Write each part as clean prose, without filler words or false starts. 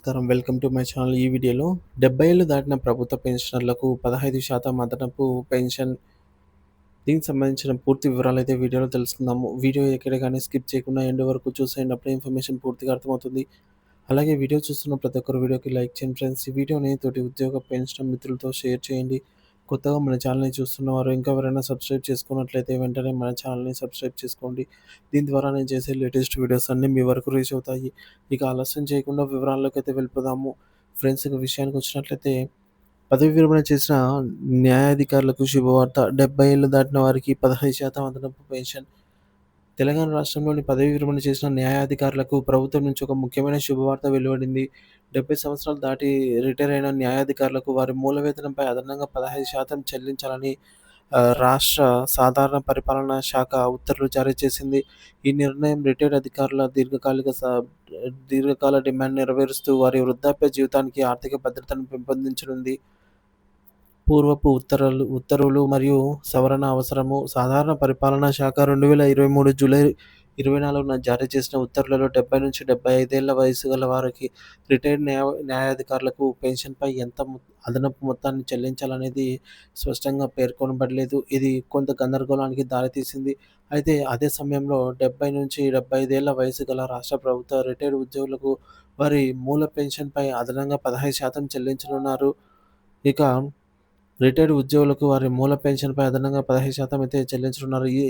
నమస్కారం. Welcome to my channel. ఈ వీడియోలో 70 ఏళ్లు దాటిన ప్రభుత్వ పెన్షనర్లకు 15% అదనపు పెన్షన్. దీనికి సంబంధించిన పూర్తి వివరాలైతే వీడియోలో తెలుసుకుందాము. వీడియో ఎక్కడ గాని స్కిప్ చేయకుండా ఎండ్ వరకు చూసేయండి. అప్పుడే ఇన్ఫర్మేషన్ పూర్తిగా అర్థమవుతుంది. అలాగే వీడియో చూస్తున్న ప్రతి ఒక్కరు వీడియోకి లైక్ చేయండి ఫ్రెండ్స్. ఈ వీడియోని తోటి ఉద్యోగ పెన్షన్ మిత్రులతో షేర్ చేయండి. కొత్తగా మన ఛానల్‌ని చూస్తున్నవారు ఇంకా ఎవరైనా సబ్స్క్రైబ్ చేసుకున్నట్లయితే వెంటనే మన ఛానల్‌ని సబ్స్క్రైబ్ చేసుకోండి. దీని ద్వారా నేను చేసే లేటెస్ట్ వీడియోస్ అన్నీ మీ వరకు రీచ్ అవుతాయి. ఇక ఆలస్యం చేయకుండా వివరాల్లోకైతే వెళ్ళిపోదాము. ఫ్రెండ్స్ ఇక విషయానికొచ్చినట్లయితే పదవి విరమణ చేసిన న్యాయాధికారులకు శుభవార్త. 70 ఏళ్లు దాటిన వారికి 15% అదనపు పెన్షన్. తెలంగాణ రాష్ట్రంలోని పదవీ విరమణ చేసిన న్యాయాధికారులకు ప్రభుత్వం నుంచి ఒక ముఖ్యమైన శుభవార్త వెలువడింది. 70 సంవత్సరాలు దాటి రిటైర్ అయిన న్యాయాధికారులకు వారి మూల వేతనంపై అదనంగా 15% చెల్లించాలని రాష్ట్ర సాధారణ పరిపాలనా శాఖ ఉత్తర్వులు జారీ చేసింది. ఈ నిర్ణయం రిటైర్డ్ అధికారుల దీర్ఘకాల డిమాండ్ నెరవేరుస్తూ వారి వృద్ధాప్య జీవితానికి ఆర్థిక భద్రతను పెంపొందించనుంది. పూర్వపు ఉత్తర్వులు మరియు సవరణ అవసరము. సాధారణ పరిపాలనా శాఖ 2023 జూలై 24న జారీ చేసిన ఉత్తర్వులలో 70-75 ఏళ్ల వయసు గల వారికి రిటైర్డ్ న్యాయాధికారులకు పెన్షన్‌పై ఎంత అదనపు మొత్తాన్ని చెల్లించాలనేది స్పష్టంగా పేర్కొనబడలేదు. ఇది కొంత గందరగోళానికి దారితీసింది. అయితే అదే సమయంలో 70-75 ఏళ్ల వయసు గల రాష్ట్ర ప్రభుత్వ రిటైర్డ్ ఉద్యోగులకు వారి మూల పెన్షన్‌పై అదనంగా 15% చెల్లించనున్నారు. ఇక రిటైర్డ్ ఉద్యోగులకు వారి మూల పెన్షన్‌పై అదనంగా 15% అయితే చెల్లించనున్నారు. ఈ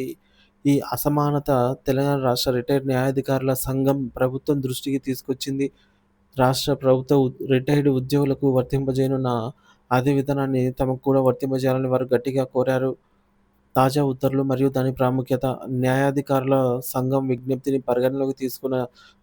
ఈ అసమానత తెలంగాణ రాష్ట్ర రిటైర్డ్ న్యాయాధికారుల సంఘం ప్రభుత్వం దృష్టికి తీసుకొచ్చింది. రాష్ట్ర ప్రభుత్వ రిటైర్డ్ ఉద్యోగులకు వర్తింపజేయనున్న అదే విధానాన్ని తమకు కూడా వర్తింపజేయాలని వారు గట్టిగా కోరారు. తాజా ఉత్తర్వులు మరియు దాని ప్రాముఖ్యత. న్యాయాధికారుల సంఘం విజ్ఞప్తిని పరిగణలోకి తీసుకున్న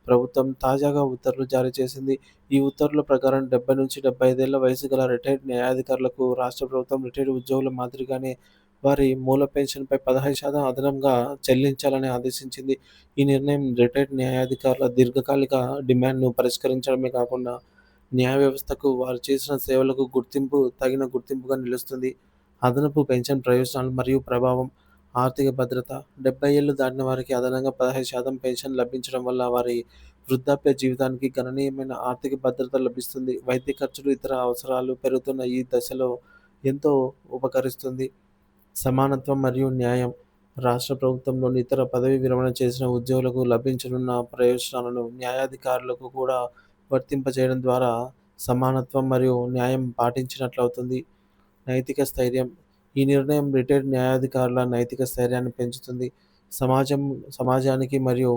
ప్రభుత్వం తాజాగా ఉత్తర్వులు జారీ చేసింది. ఈ ఉత్తర్వుల ప్రకారం 70-75 ఏళ్ల వయసు గల రిటైర్డ్ న్యాయాధికారులకు రాష్ట్ర ప్రభుత్వం రిటైర్డ్ ఉద్యోగుల మాదిరిగానే వారి మూల పెన్షన్‌పై 15% అదనంగా చెల్లించాలని ఆదేశించింది. ఈ నిర్ణయం రిటైర్డ్ న్యాయాధికారుల దీర్ఘకాలిక డిమాండ్‌ను పరిష్కరించడమే కాకుండా న్యాయ వ్యవస్థకు వారు చేసిన సేవలకు తగిన గుర్తింపుగా నిలుస్తుంది. అదనపు పెన్షన్ ప్రయోజనాలు మరియు ప్రభావం. ఆర్థిక భద్రత. 70 ఏళ్లు దాటిన వారికి అదనంగా 15% పెన్షన్ లభించడం వల్ల వారి వృద్ధాప్య జీవితానికి గణనీయమైన ఆర్థిక భద్రత లభిస్తుంది. వైద్య ఖర్చులు, ఇతర అవసరాలు పెరుగుతున్న ఈ దశలో ఎంతో ఉపకరిస్తుంది. సమానత్వం మరియు న్యాయం. రాష్ట్ర ప్రభుత్వంలోని ఇతర పదవీ విరమణ చేసిన ఉద్యోగులకు లభించనున్న ప్రయోజనాలను న్యాయాధికారులకు కూడా వర్తింపజేయడం ద్వారా సమానత్వం మరియు న్యాయం పాటించినట్లవుతుంది. నైతిక స్థైర్యం. ఈ నిర్ణయం రిటైర్డ్ న్యాయాధికారుల నైతిక స్థైర్యాన్ని పెంచుతుంది. సమాజానికి మరియు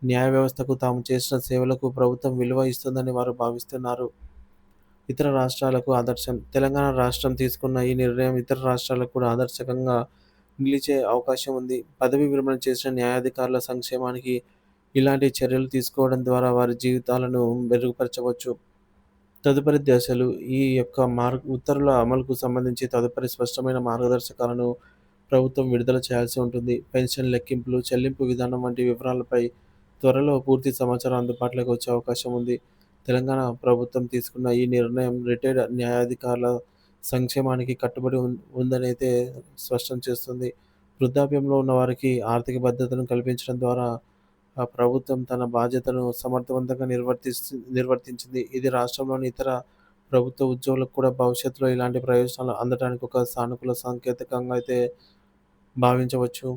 న్యాయ వ్యవస్థకు తాము చేసిన సేవలకు ప్రభుత్వం విలువ ఇస్తుందని వారు భావిస్తున్నారు. ఇతర రాష్ట్రాలకు ఆదర్శం. తెలంగాణ రాష్ట్రం తీసుకున్న ఈ నిర్ణయం ఇతర రాష్ట్రాలకు కూడా ఆదర్శకంగా నిలిచే అవకాశం ఉంది. పదవీ విరమణ చేసిన న్యాయాధికారుల సంక్షేమానికి ఇలాంటి చర్యలు తీసుకోవడం ద్వారా వారి జీవితాలను మెరుగుపరచవచ్చు. తదుపరి దశలు. ఈ యొక్క ఉత్తర్వుల అమలుకు సంబంధించి తదుపరి స్పష్టమైన మార్గదర్శకాలను ప్రభుత్వం విడుదల చేయాల్సి ఉంటుంది. పెన్షన్ లెక్కింపులు, చెల్లింపు విధానం వంటి వివరాలపై త్వరలో పూర్తి సమాచారం అందుబాటులోకి వచ్చే అవకాశం ఉంది. తెలంగాణ ప్రభుత్వం తీసుకున్న ఈ నిర్ణయం రిటైర్డ్ న్యాయాధికారుల సంక్షేమానికి కట్టుబడి ఉందనైతే స్పష్టం చేస్తుంది. వృద్ధాప్యంలో ఉన్న వారికి ఆర్థిక భద్రతను కల్పించడం ద్వారా ఆ ప్రభుత్వం తన బాధ్యతను సమర్థవంతంగా నిర్వర్తించింది. ఇది రాష్ట్రంలోని ఇతర ప్రభుత్వ ఉద్యోగులకు కూడా భవిష్యత్తులో ఇలాంటి ప్రయోజనాలు అందడానికి ఒక సానుకూల సంకేతకంగా అయితే భావించవచ్చు.